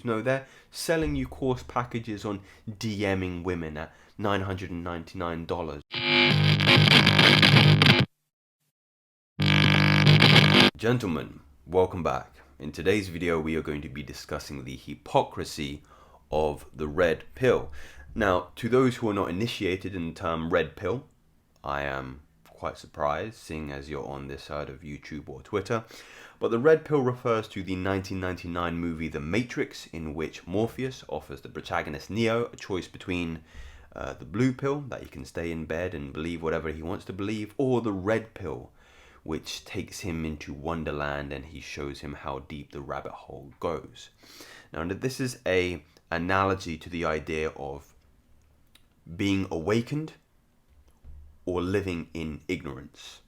No, they're selling you course packages on DMing women at $999. Gentlemen, welcome back. In today's video, we are going to be discussing the hypocrisy of the red pill. Now, to those who are not initiated in the term red pill, I am quite surprised, seeing as you're on this side of YouTube or Twitter. But the red pill refers to the 1999 movie The Matrix, in which Morpheus offers the protagonist Neo a choice between the blue pill, that he can stay in bed and believe whatever he wants to believe, or the red pill, which takes him into Wonderland and he shows him how deep the rabbit hole goes. Now, this is an analogy to the idea of being awakened or living in ignorance.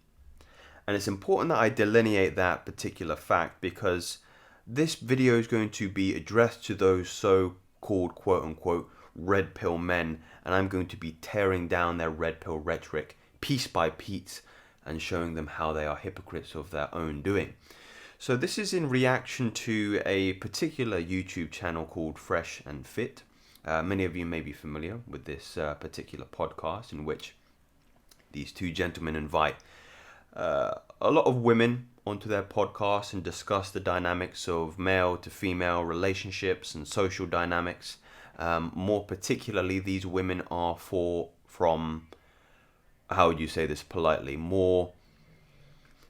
And it's important that I delineate that particular fact, because this video is going to be addressed to those so-called quote-unquote red pill men, and I'm going to be tearing down their red pill rhetoric piece by piece and showing them how they are hypocrites of their own doing. So this is in reaction to a particular YouTube channel called Fresh and Fit. Many of you may be familiar with this particular podcast, in which these two gentlemen invite a lot of women onto their podcast and discuss the dynamics of male to female relationships and social dynamics. More particularly, these women are from, how would you say this politely, more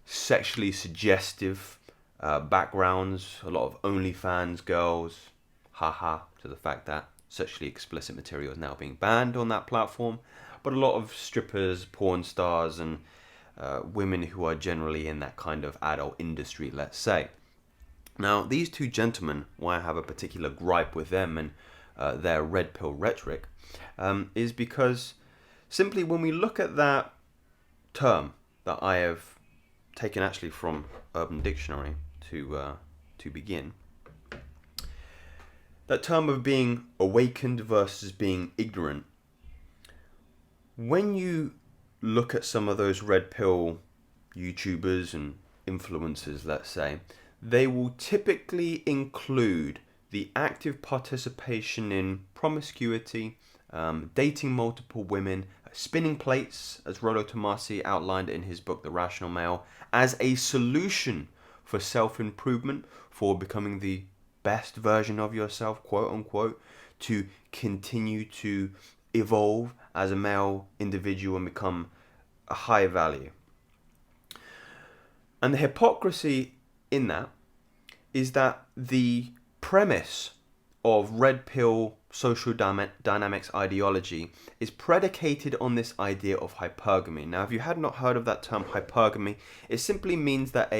sexually suggestive backgrounds. A lot of OnlyFans girls, haha, to the fact that sexually explicit material is now being banned on that platform. But a lot of strippers, porn stars, and women who are generally in that kind of adult industry, let's say. Now, these two gentlemen, why I have a particular gripe with them and their red pill rhetoric, is because simply when we look at that term that I have taken actually from Urban Dictionary to begin, that term of being awakened versus being ignorant, when you look at some of those red pill YouTubers and influencers, let's say, they will typically include the active participation in promiscuity, dating multiple women, spinning plates, as Rollo Tomasi outlined in his book The Rational Male, as a solution for self-improvement, for becoming the best version of yourself, quote unquote, to continue to evolve as a male individual and become a high value. And the hypocrisy in that is that the premise of red pill social dynamics ideology is predicated on this idea of hypergamy. Now, if you had not heard of that term hypergamy, it simply means that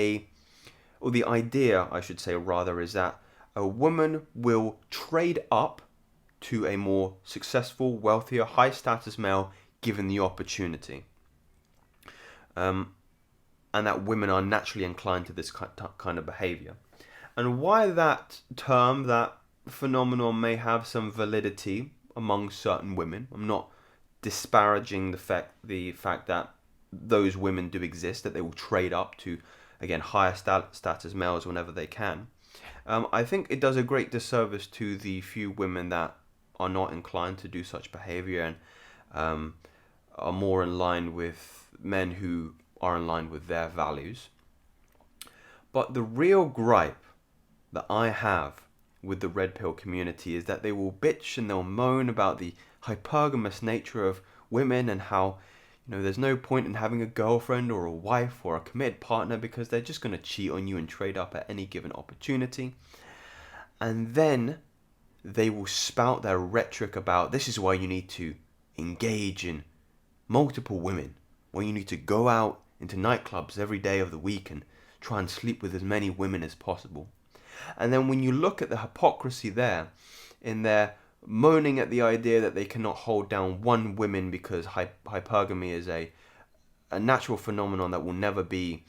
or the idea, I should say rather, is that a woman will trade up to a more successful, wealthier, high status male given the opportunity. And that women are naturally inclined to this kind of behavior. And why that term, that phenomenon may have some validity among certain women, I'm not disparaging the fact that those women do exist, that they will trade up to, again, higher status males whenever they can. I think it does a great disservice to the few women that are not inclined to do such behavior and are more in line with men who are in line with their values. But the real gripe that I have with the red pill community is that they will bitch and they'll moan about the hypergamous nature of women and how, there's no point in having a girlfriend or a wife or a committed partner because they're just going to cheat on you and trade up at any given opportunity. And then they will spout their rhetoric about this is why you need to engage in multiple women, why you need to go out into nightclubs every day of the week and try and sleep with as many women as possible. And then when you look at the hypocrisy there, in their moaning at the idea that they cannot hold down one woman because hypergamy is a natural phenomenon that will never be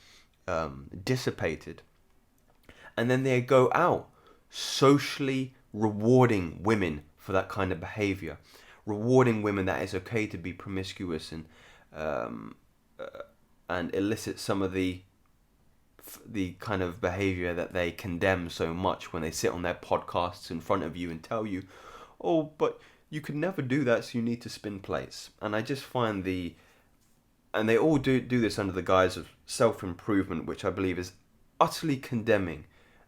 dissipated. And then they go out socially rewarding women for that kind of behavior, rewarding women that it's okay to be promiscuous and elicit some of the the kind of behavior that they condemn so much when they sit on their podcasts in front of you and tell you, oh, but you could never do that, so you need to spin plates. And I just find and they all do this under the guise of self-improvement, which I believe is utterly condemning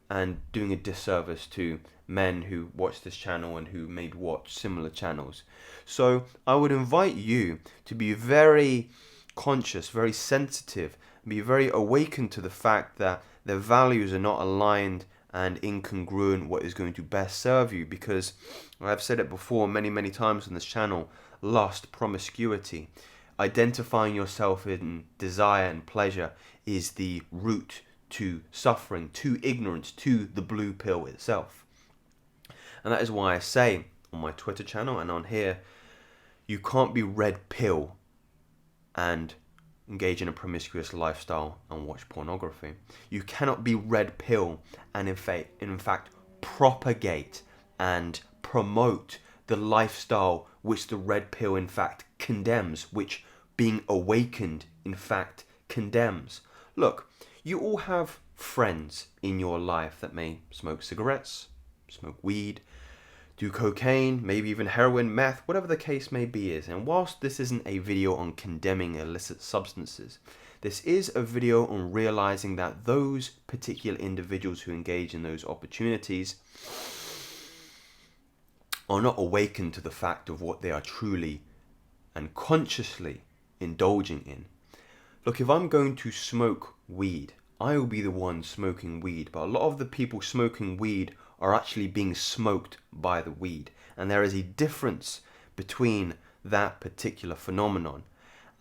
and doing a disservice to men who watch this channel and who maybe watch similar channels. So I would invite you to be very conscious, very sensitive, be very awakened to the fact that their values are not aligned and incongruent what is going to best serve you, because I've said it before many times on this channel: lust, promiscuity, identifying yourself in desire and pleasure is the route to suffering, to ignorance, to the blue pill itself. And that is why I say on my Twitter channel and on here, you can't be red pill and engage in a promiscuous lifestyle and watch pornography. You cannot be red pill and in fact propagate and promote the lifestyle which the red pill in fact condemns, which being awakened in fact condemns. Look, you all have friends in your life that may smoke cigarettes, smoke weed, do cocaine, maybe even heroin, meth, whatever the case may be is. And whilst this isn't a video on condemning illicit substances, this is a video on realizing that those particular individuals who engage in those opportunities are not awakened to the fact of what they are truly and consciously indulging in. Look, if I'm going to smoke weed, I will be the one smoking weed, but a lot of the people smoking weed are actually being smoked by the weed. And there is a difference between that particular phenomenon.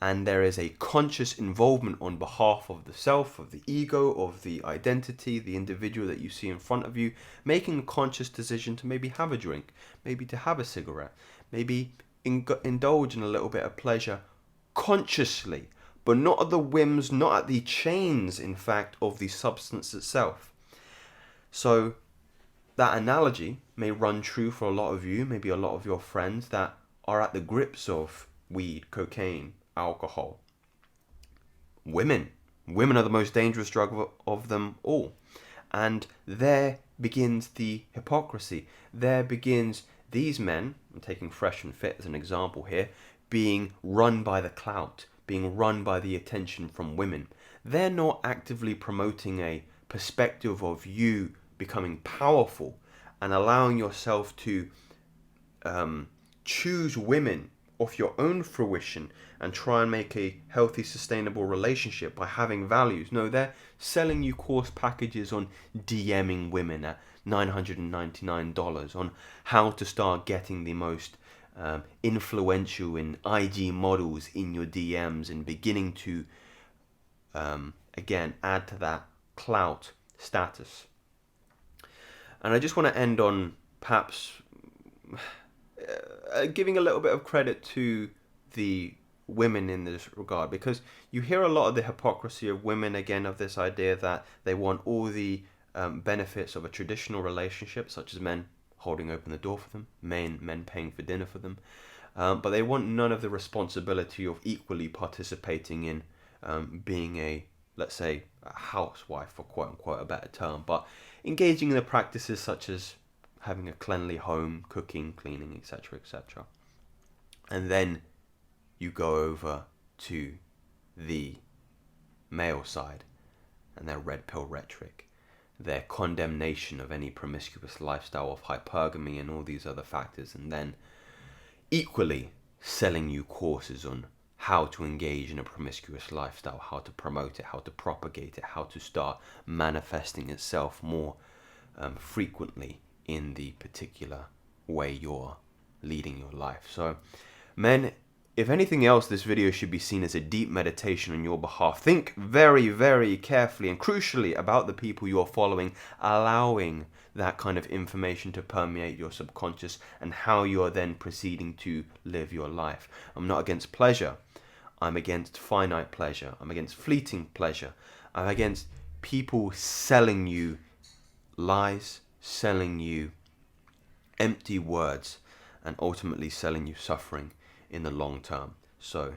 And there is a conscious involvement on behalf of the self, of the ego, of the identity, the individual that you see in front of you, making a conscious decision to maybe have a drink, maybe to have a cigarette, maybe indulge in a little bit of pleasure consciously, but not at the whims, not at the chains, in fact, of the substance itself. So that analogy may run true for a lot of you, maybe a lot of your friends that are at the grips of weed, cocaine, alcohol. Women are the most dangerous drug of them all. And there begins the hypocrisy. There begins these men, I'm taking Fresh and Fit as an example here, being run by the clout, being run by the attention from women. They're not actively promoting a perspective of you becoming powerful and allowing yourself to choose women of your own fruition and try and make a healthy, sustainable relationship by having values. No, they're selling you course packages on DMing women at $999, on how to start getting the most influential in IG models in your DMs and beginning to, again, add to that clout status. And I just want to end on perhaps giving a little bit of credit to the women in this regard, because you hear a lot of the hypocrisy of women, again, of this idea that they want all the benefits of a traditional relationship, such as men holding open the door for them, men paying for dinner for them, but they want none of the responsibility of equally participating in being a, let's say, a housewife, for quote unquote a better term, but engaging in the practices such as having a cleanly home, cooking, cleaning, etc., etc. And then you go over to the male side and their red pill rhetoric, their condemnation of any promiscuous lifestyle, of hypergamy and all these other factors, and then equally selling you courses on how to engage in a promiscuous lifestyle, how to promote it, how to propagate it, how to start manifesting itself more frequently in the particular way you're leading your life. So, men, if anything else, this video should be seen as a deep meditation on your behalf. Think very, very carefully and crucially about the people you're following, allowing that kind of information to permeate your subconscious and how you are then proceeding to live your life. I'm not against pleasure. I'm against finite pleasure. I'm against fleeting pleasure. I'm against people selling you lies, selling you empty words, and ultimately selling you suffering in the long term. So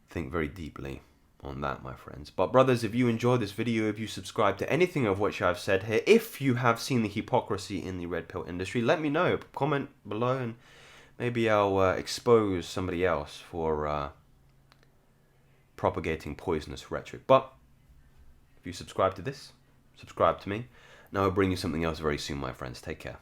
think very deeply on that, my friends. But brothers, if you enjoyed this video, if you subscribe to anything of which I've said here, if you have seen the hypocrisy in the red pill industry, let me know. Comment below and maybe I'll expose somebody else for propagating poisonous rhetoric. But if you subscribe to this, subscribe to me. Now I'll bring you something else very soon, my friends. Take care.